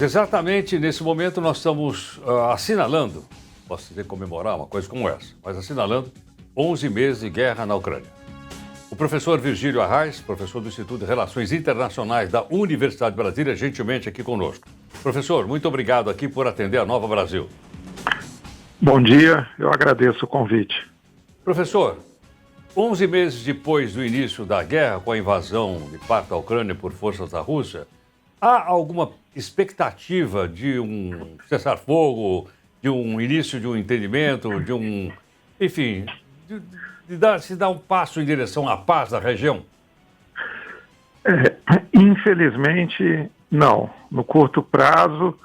Exatamente nesse momento nós estamos assinalando, posso dizer comemorar uma coisa como essa, mas assinalando 11 meses de guerra na Ucrânia. O professor Virgílio Arraes, professor do Instituto de Relações Internacionais da Universidade de Brasília, gentilmente aqui conosco. Professor, muito obrigado aqui por atender a Nova Brasil. Bom dia, eu agradeço o convite. Professor, 11 meses depois do início da guerra, com a invasão de parte da Ucrânia por forças da Rússia, há alguma expectativa de um cessar-fogo, de um início de um entendimento, enfim, se dar um passo em direção à paz da região? Infelizmente, não. No curto prazo,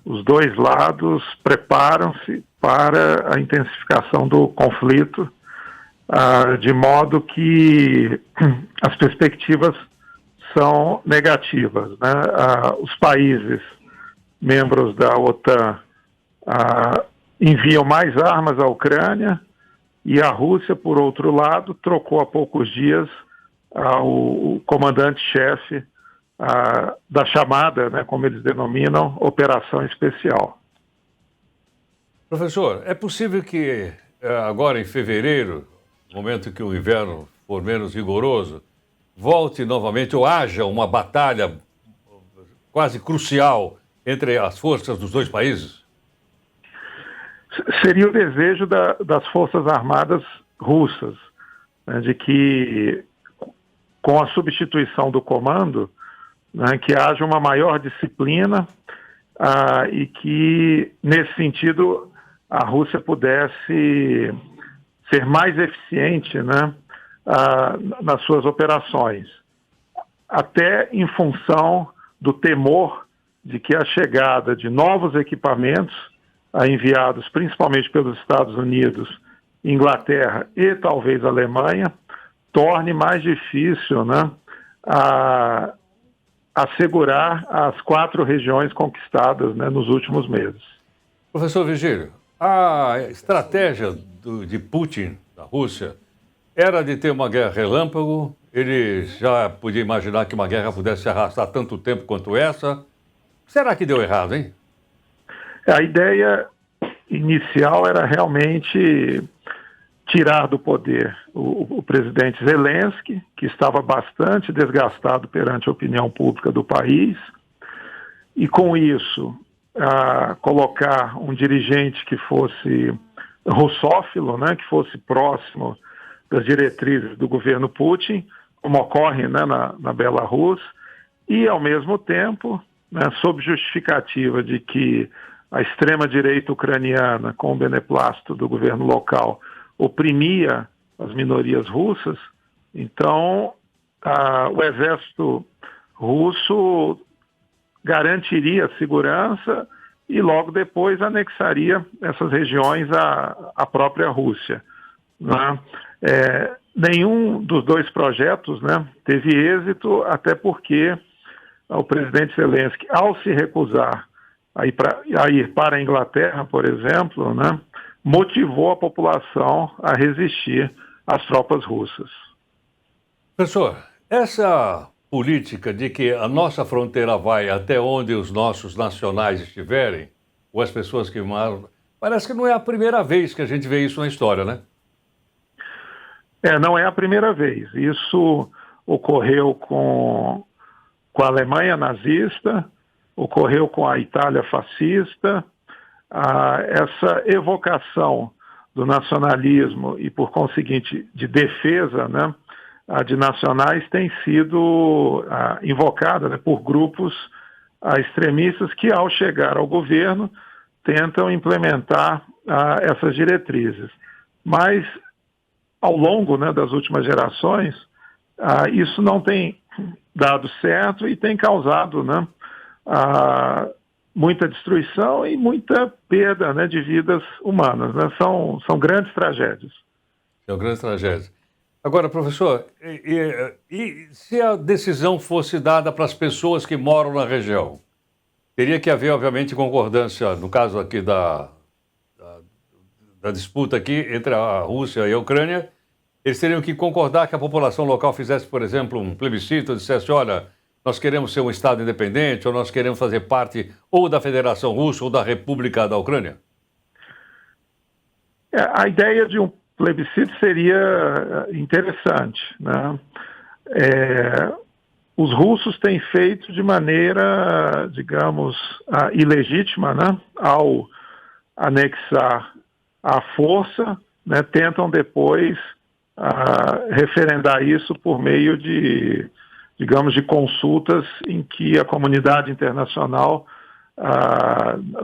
os dois lados preparam-se para a intensificação do conflito, de modo que as perspectivas são negativas, né? Os países membros da OTAN enviam mais armas à Ucrânia e a Rússia, por outro lado, trocou há poucos dias o comandante-chefe da chamada, né, como eles denominam, Operação Especial. Professor, é possível que agora em fevereiro, no momento que o inverno for menos rigoroso, volte novamente ou haja uma batalha quase crucial entre as forças dos dois países? Seria o desejo das Forças Armadas russas, né, de que, com a substituição do comando, né, que haja uma maior disciplina e que, nesse sentido, a Rússia pudesse ser mais eficiente, né, nas suas operações, até em função do temor de que a chegada de novos equipamentos enviados principalmente pelos Estados Unidos, Inglaterra e talvez Alemanha, torne mais difícil, né, assegurar as 4 regiões conquistadas, né, nos últimos meses. Professor Virgílio, a estratégia de Putin, da Rússia, era de ter uma guerra relâmpago. Ele já podia imaginar que uma guerra pudesse se arrastar tanto tempo quanto essa. Será que deu errado, hein? A ideia inicial era realmente tirar do poder o presidente Zelensky, que estava bastante desgastado perante a opinião pública do país, e com isso colocar um dirigente que fosse russófilo, né, que fosse próximo das diretrizes do governo Putin, como ocorre, né, na Belarus, e ao mesmo tempo, né, sob justificativa de que a extrema-direita ucraniana, com o beneplácito do governo local, oprimia as minorias russas, então o exército russo garantiria a segurança e logo depois anexaria essas regiões à própria Rússia, né? Nenhum dos dois projetos, né, teve êxito, até porque o presidente Zelensky, ao se recusar a ir para a Inglaterra, por exemplo, né, motivou a população a resistir às tropas russas. Professor, essa política de que a nossa fronteira vai até onde os nossos nacionais estiverem, ou as pessoas que moram, parece que não é a primeira vez que a gente vê isso na história, né? Não é a primeira vez. Isso ocorreu com a Alemanha nazista, ocorreu com a Itália fascista. Essa evocação do nacionalismo e, por conseguinte, de defesa, né, de nacionais tem sido invocada, né, por grupos extremistas que, ao chegar ao governo, tentam implementar essas diretrizes. Mas, ao longo, né, das últimas gerações, isso não tem dado certo e tem causado, né, muita destruição e muita perda, né, de vidas humanas, né? São grandes tragédias. São grandes tragédias. Agora, professor, e se a decisão fosse dada para as pessoas que moram na região? Teria que haver, obviamente, concordância, no caso aqui da disputa aqui entre a Rússia e a Ucrânia. Eles teriam que concordar que a população local fizesse, por exemplo, um plebiscito, dissesse, olha, Nós queremos ser um Estado independente ou nós queremos fazer parte ou da Federação Russa ou da República da Ucrânia? A ideia de um plebiscito seria interessante, né? Os russos têm feito de maneira, digamos, ilegítima, né? Ao anexar à força, né? Tentam depois referendar isso por meio de, digamos, de consultas em que a comunidade internacional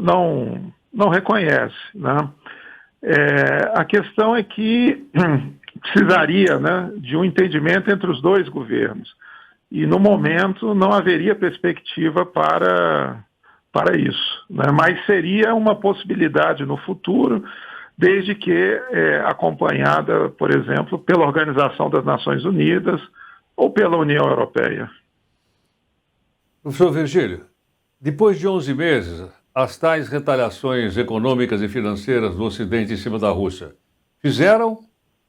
não reconhece, né? A questão é que precisaria, né, de um entendimento entre os dois governos. E, no momento, não haveria perspectiva para isso, né? Mas seria uma possibilidade no futuro, desde que acompanhada, por exemplo, pela Organização das Nações Unidas ou pela União Europeia. Professor Virgílio, depois de 11 meses, as tais retaliações econômicas e financeiras do Ocidente em cima da Rússia fizeram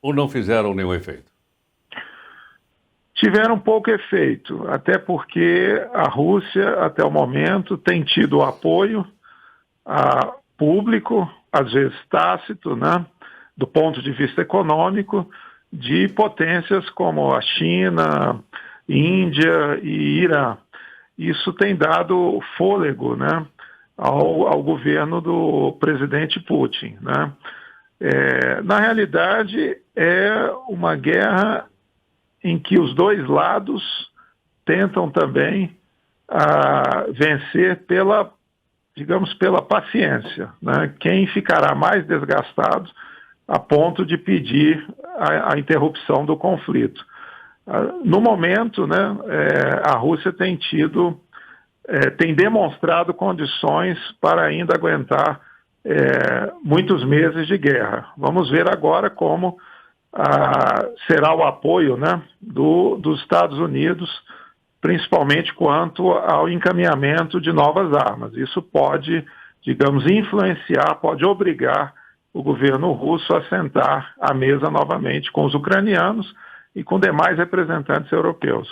ou não fizeram nenhum efeito? Tiveram pouco efeito, até porque a Rússia, até o momento, tem tido apoio público, às vezes tácito, né, do ponto de vista econômico, de potências como a China, Índia e Irã. Isso tem dado fôlego, né, ao governo do presidente Putin, né? Na realidade, é uma guerra em que os dois lados tentam também vencer pela, digamos, pela paciência, né? Quem ficará mais desgastado a ponto de pedir a interrupção do conflito. No momento, né, a Rússia tem demonstrado condições para ainda aguentar muitos meses de guerra. Vamos ver agora como será o apoio, né, dos Estados Unidos, principalmente quanto ao encaminhamento de novas armas. Isso pode, digamos, influenciar, pode obrigar o governo russo a sentar à mesa novamente com os ucranianos e com demais representantes europeus.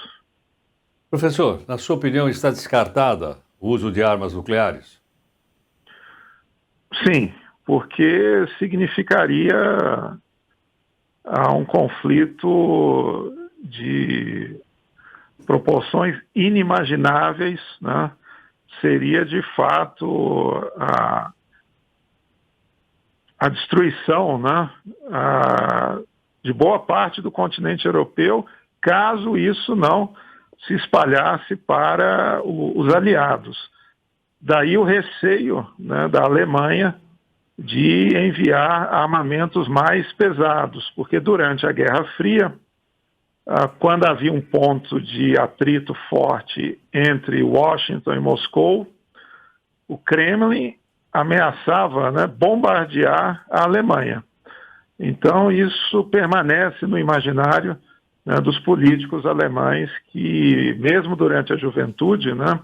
Professor, na sua opinião, está descartada o uso de armas nucleares? Sim, porque significaria um conflito de proporções inimagináveis, né? Seria, de fato, a destruição, né, de boa parte do continente europeu, caso isso não se espalhasse para os aliados. Daí o receio, né, da Alemanha de enviar armamentos mais pesados, porque durante a Guerra Fria, quando havia um ponto de atrito forte entre Washington e Moscou, o Kremlin ameaçava, né, bombardear a Alemanha. Então isso permanece no imaginário, né, dos políticos alemães que, mesmo durante a juventude, né,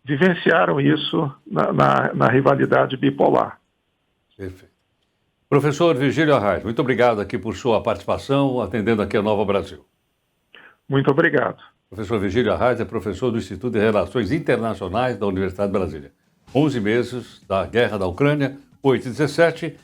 vivenciaram isso na rivalidade bipolar. Perfeito. Professor Virgílio Arraes, muito obrigado aqui por sua participação, atendendo aqui a Nova Brasil. Muito obrigado. Professor Virgílio Arraes é professor do Instituto de Relações Internacionais da Universidade de Brasília. 11 meses da guerra da Ucrânia, 8 e 17,